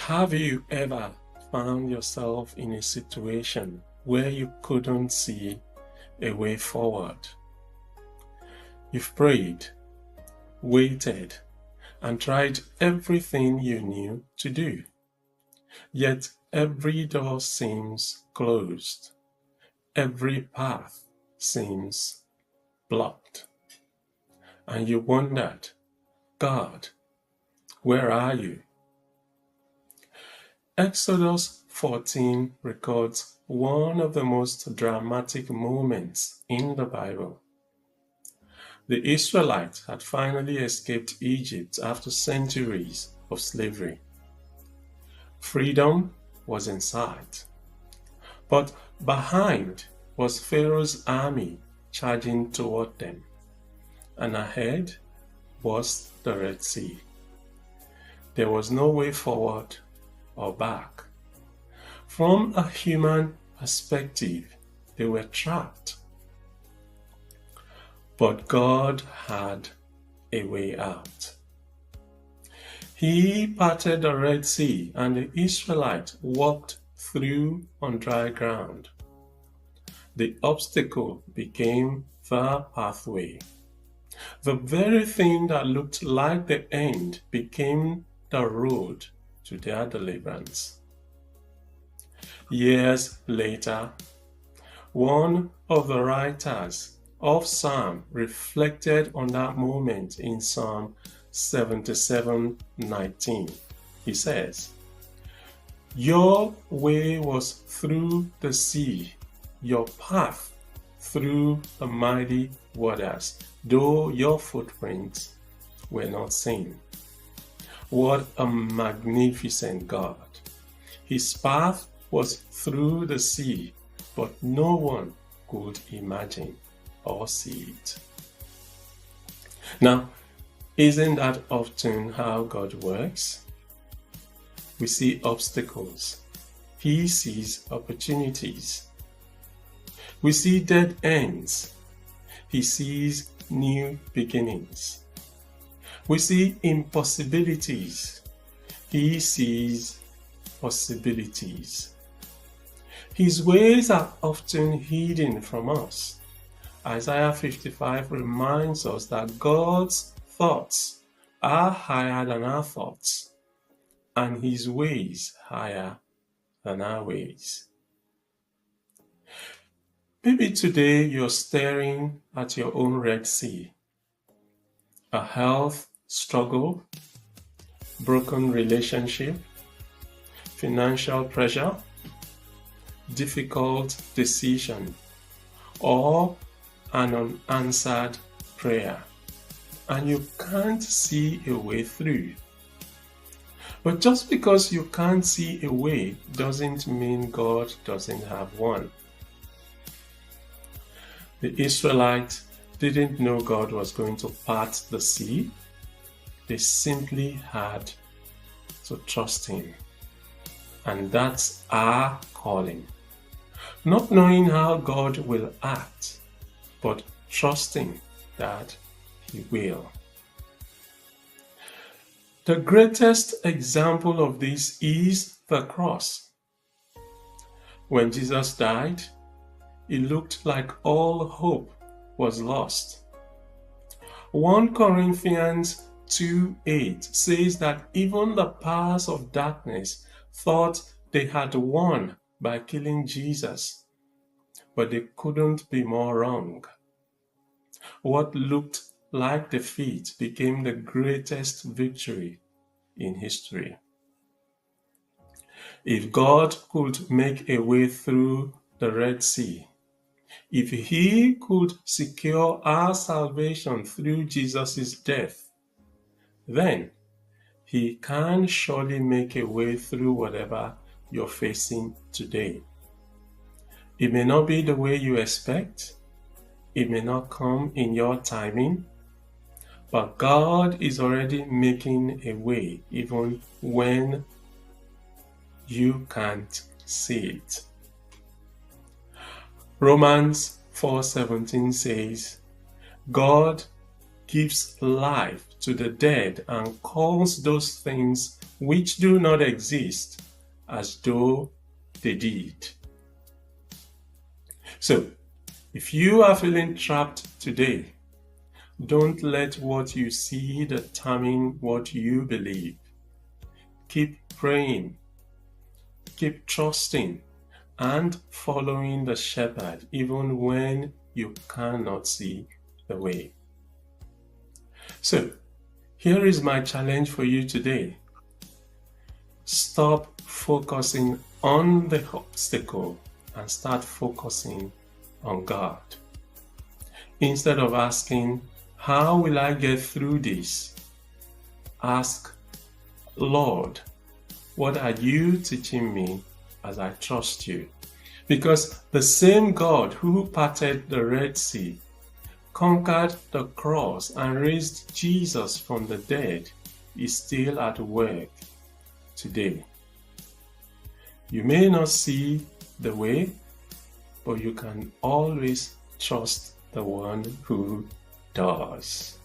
Have you ever found yourself in a situation where you couldn't see a way forward? You've prayed, waited, and tried everything you knew to do. Yet every door seems closed. Every path seems blocked. And you wondered, God, where are you? Exodus 14 records one of the most dramatic moments in the Bible. The Israelites had finally escaped Egypt after centuries of slavery. Freedom was in sight, but behind was Pharaoh's army charging toward them, and ahead was the Red Sea. There was no way forward or back. From a human perspective, they were trapped. But God had a way out. He parted the Red Sea, and the Israelites walked through on dry ground. The obstacle became the pathway. The very thing that looked like the end became the road to their deliverance. Years later, one of the writers of Psalm reflected on that moment in Psalm 77:19. He says, "Your way was through the sea, your path through the mighty waters, though your footprints were not seen." What a magnificent God! His path was through the sea, but no one could imagine or see it. Now, isn't that often how God works? We see obstacles. He sees opportunities. We see dead ends. He sees new beginnings. We see impossibilities. He sees possibilities. His ways are often hidden from us. Isaiah 55 reminds us that God's thoughts are higher than our thoughts, and His ways higher than our ways. Maybe today you're staring at your own Red Sea. A health struggle, broken relationship, financial pressure, difficult decision, or an unanswered prayer, and you can't see a way through. But just because you can't see a way doesn't mean God doesn't have one. The Israelites didn't know God was going to part the sea. They simply had to trust Him. And that's our calling. Not knowing how God will act, but trusting that He will. The greatest example of this is the cross. When Jesus died, it looked like all hope was lost. 1 Corinthians 2:8 says that even the powers of darkness thought they had won by killing Jesus, but they couldn't be more wrong. What looked like defeat became the greatest victory in history. If God could make a way through the Red Sea, if He could secure our salvation through Jesus' death, then He can surely make a way through whatever you're facing today. It may not be the way you expect. It may not come in your timing. But God is already making a way even when you can't see it. Romans 4:17 says, God gives life to the dead and calls those things which do not exist as though they did. So, if you are feeling trapped today, don't let what you see determine what you believe. Keep praying, keep trusting, and following the shepherd even when you cannot see the way. So, here is my challenge for you today. Stop focusing on the obstacle and start focusing on God. Instead of asking, how will I get through this? Ask, Lord, what are you teaching me as I trust you? Because the same God who parted the Red Sea, conquered the cross, and raised Jesus from the dead is still at work today. You may not see the way, but you can always trust the one who does.